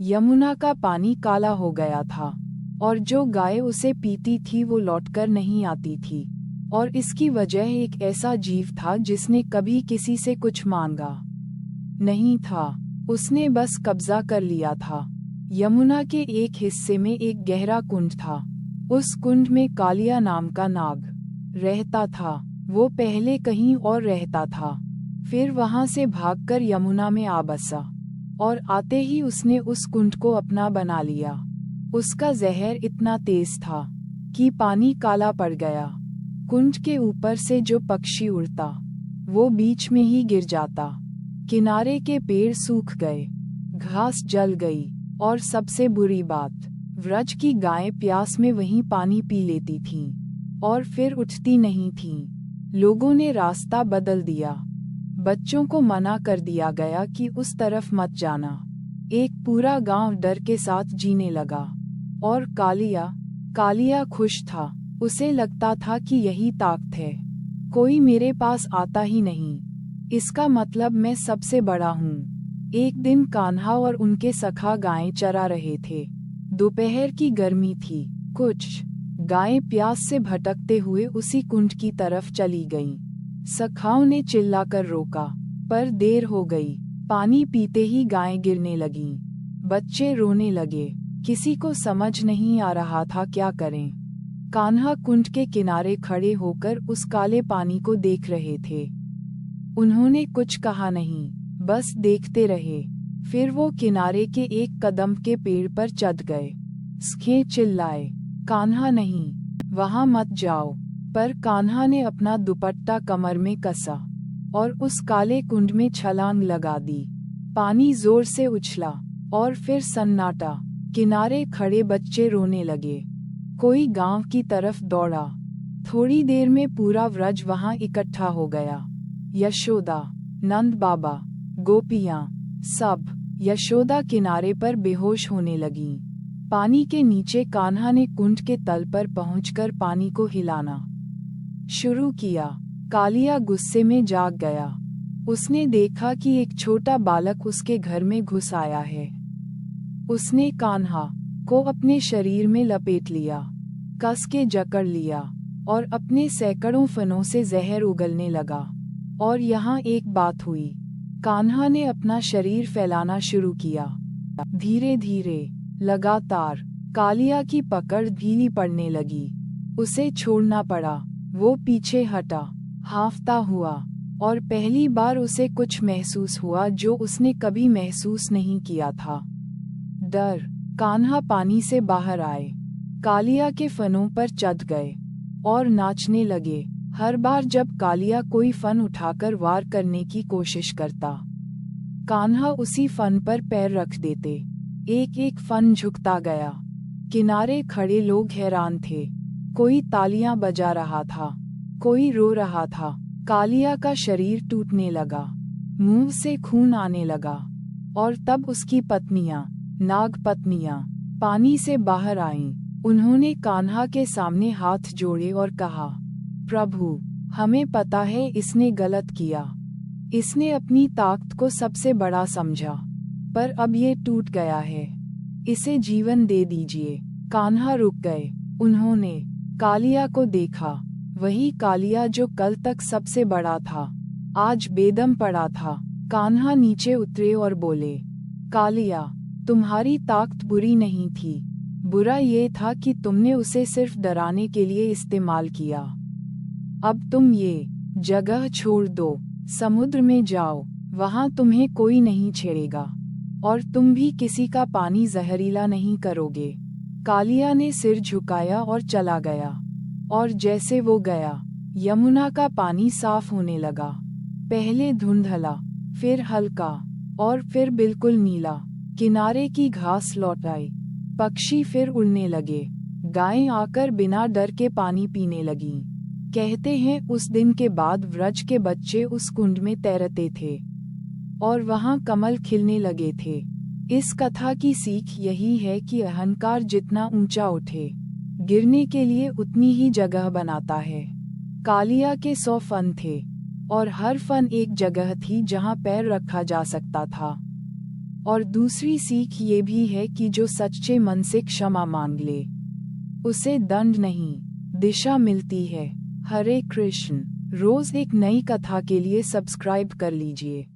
यमुना का पानी काला हो गया था और जो गाय उसे पीती थी वो लौटकर नहीं आती थी। और इसकी वजह एक ऐसा जीव था जिसने कभी किसी से कुछ मांगा नहीं था, उसने बस कब्जा कर लिया था। यमुना के एक हिस्से में एक गहरा कुंड था। उस कुंड में कालिया नाम का नाग रहता था। वो पहले कहीं और रहता था, फिर वहां से भागकर यमुना में आ बसा और आते ही उसने उस कुंड को अपना बना लिया। उसका जहर इतना तेज था कि पानी काला पड़ गया। कुंड के ऊपर से जो पक्षी उड़ता वो बीच में ही गिर जाता। किनारे के पेड़ सूख गए, घास जल गई और सबसे बुरी बात, व्रज की गायें प्यास में वहीं पानी पी लेती थीं और फिर उठती नहीं थीं। लोगों ने रास्ता बदल दिया। बच्चों को मना कर दिया गया कि उस तरफ मत जाना। एक पूरा गांव डर के साथ जीने लगा। और कालिया खुश था। उसे लगता था कि यही ताकत है, कोई मेरे पास आता ही नहीं, इसका मतलब मैं सबसे बड़ा हूँ। एक दिन कान्हा और उनके सखा गायें चरा रहे थे। दोपहर की गर्मी थी। कुछ गायें प्यास से भटकते हुए उसी कुंड की तरफ चली गईं। सखाओं ने चिल्लाकर रोका, पर देर हो गई। पानी पीते ही गायें गिरने लगीं। बच्चे रोने लगे। किसी को समझ नहीं आ रहा था क्या करें। कान्हा कुंड के किनारे खड़े होकर उस काले पानी को देख रहे थे। उन्होंने कुछ कहा नहीं, बस देखते रहे। फिर वो किनारे के एक कदम के पेड़ पर चढ़ गए। सखे चिल्लाए, कान्हा नहीं, वहां मत जाओ। पर कान्हा ने अपना दुपट्टा कमर में कसा और उस काले कुंड में छलांग लगा दी। पानी जोर से उछला और फिर सन्नाटा। किनारे खड़े बच्चे रोने लगे। कोई गांव की तरफ दौड़ा। थोड़ी देर में पूरा व्रज वहां इकट्ठा हो गया। यशोदा, नंद बाबा, गोपियां, सब। यशोदा किनारे पर बेहोश होने लगीं। पानी के नीचे कान्हा ने कुंड के तल पर पहुंचकर पानी को हिलाना शुरू किया। कालिया गुस्से में जाग गया। उसने देखा कि एक छोटा बालक उसके घर में घुस आया है। उसने कान्हा को अपने शरीर में लपेट लिया, कस के जकड़ लिया और अपने सैकड़ों फनों से जहर उगलने लगा। और यहाँ एक बात हुई, कान्हा ने अपना शरीर फैलाना शुरू किया। धीरे धीरे, लगातार, कालिया की पकड़ ढीली पड़ने लगी। उसे छोड़ना पड़ा। वो पीछे हटा, हांफता हुआ, और पहली बार उसे कुछ महसूस हुआ जो उसने कभी महसूस नहीं किया था, डर। कान्हा पानी से बाहर आए, कालिया के फनों पर चढ़ गए और नाचने लगे। हर बार जब कालिया कोई फन उठाकर वार करने की कोशिश करता, कान्हा उसी फन पर पैर रख देते। एक एक फन झुकता गया। किनारे खड़े लोग हैरान थे। कोई तालियां बजा रहा था, कोई रो रहा था। कालिया का शरीर टूटने लगा, मुंह से खून आने लगा। और तब उसकी पत्नियां, नाग पत्नियां, पानी से बाहर आईं। उन्होंने कान्हा के सामने हाथ जोड़े और कहा, प्रभु, हमें पता है इसने गलत किया। इसने अपनी ताकत को सबसे बड़ा समझा, पर अब ये टूट गया है। इसे जीवन दे दीजिए। कान्हा रुक गए। उन्होंने कालिया को देखा। वही कालिया जो कल तक सबसे बड़ा था, आज बेदम पड़ा था। कान्हा नीचे उतरे और बोले, कालिया, तुम्हारी ताकत बुरी नहीं थी। बुरा ये था कि तुमने उसे सिर्फ डराने के लिए इस्तेमाल किया। अब तुम ये जगह छोड़ दो, समुद्र में जाओ, वहां तुम्हें कोई नहीं छेड़ेगा और तुम भी किसी का पानी जहरीला नहीं करोगे। कालिया ने सिर झुकाया और चला गया। और जैसे वो गया, यमुना का पानी साफ होने लगा। पहले धुंधला, फिर हल्का, और फिर बिल्कुल नीला। किनारे की घास लौट आई। पक्षी फिर उड़ने लगे। गायें आकर बिना डर के पानी पीने लगीं। कहते हैं उस दिन के बाद व्रज के बच्चे उस कुंड में तैरते थे और वहां कमल खिलने लगे थे। इस कथा की सीख यही है कि अहंकार जितना ऊंचा उठे, गिरने के लिए उतनी ही जगह बनाता है। कालिया के 100 फन थे और हर फन एक जगह थी जहां पैर रखा जा सकता था। और दूसरी सीख ये भी है कि जो सच्चे मन से क्षमा मांग ले, उसे दंड नहीं, दिशा मिलती है। हरे कृष्ण। रोज एक नई कथा के लिए सब्सक्राइब कर लीजिए।